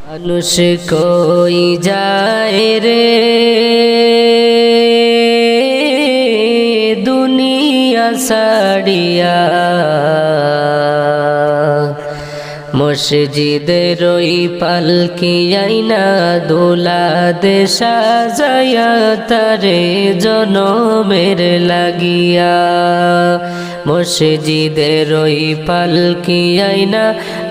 মানুষ কই যায় রে দুনিয়া ছাড়িয়া, মসজিদের ওই পালকি আইনা দোলা দে সাজায়া তারে জনমের লাগিয়া। মসজিদের ওই পালকি আইনা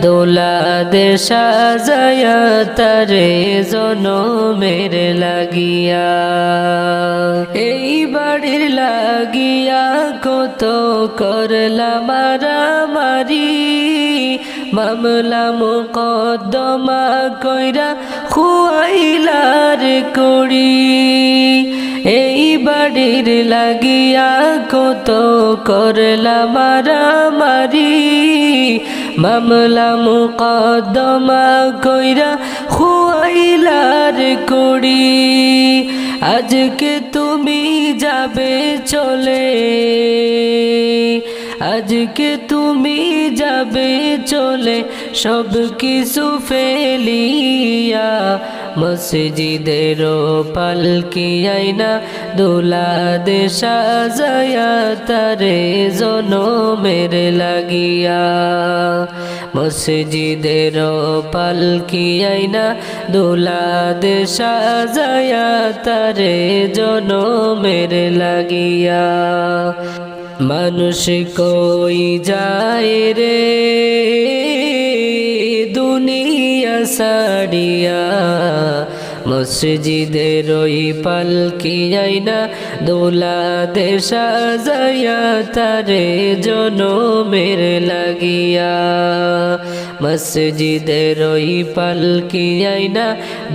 দোলা দে সাজায়া তারে জনমের লাগিয়া। এই বাড়ির লাগিয়া কত করলাম মারামারি, মামলা মুকদ্দমা কইরা খুয়াইলার করি। এই বাড়ির লাগিয়া কত করলাম মারামারি, মামলা মুকদ্দমা কইরা খুয়াইলার করি। আজকে তুমি যাবে চলে, আজকে তুমি যাবে চলে সব কিছু ফেলিয়া। মসজিদের পালকি আইনা দোলা দে সাজায়া তারে জনমের লাগিয়া। মসজিদের পালকি আইনা দোলা দে সাজায়া তারে জনমের লাগিয়া। মানুষ কই যায় রে দুনিয়া ছাড়িয়া, মসজিদের ওই পালকি আইনা দোলা দে সাজায়া তারে জনমের লাগিয়া। মসজিদের ওই পালকি আইনা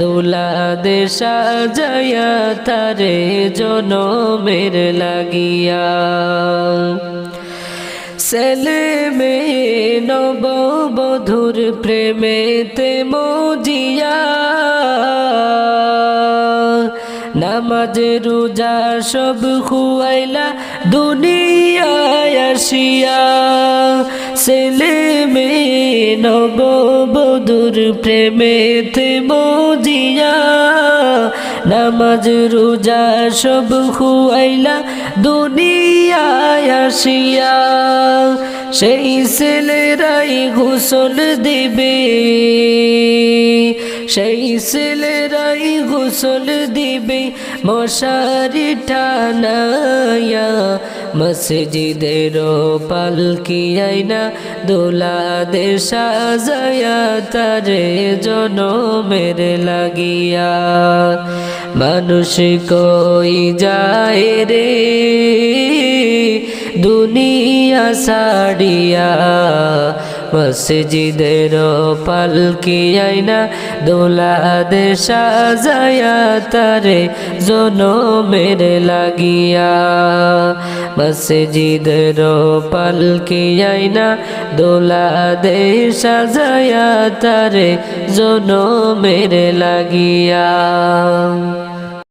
দোলা দে সাজায়া তারে জনমের লাগিয়া। ছেলে মেয়ে নববধূর প্রেমেতে মজিয়া, নামাজ রোজা সব খুয়াইলা দুনিয়ায় আসিয়া। ছেলে মেয়ে নববধূর প্রেমেতে মজিয়া, নামাজ রোজা সব খুয়াইলা দুনিয়ায় আসিয়া। সেই ছেলেরাই গোসল দিবে, সেই ছেলেরাই গোসল দিবে মশারি টানায়া। মসজিদের পালকি আইনা দোলা দে সাজায়া তারে জনমের লাগিয়া। মানুষ কই যায় রে দুনিয়া ছাড়িয়া, মসজিদের পালকি আইনা দোলা দে সাজায়া তারে জনমের লাগিয়া। মসজিদের পালকি আইনা দোলা দে সাজায়া তারে জনমের লাগিয়া।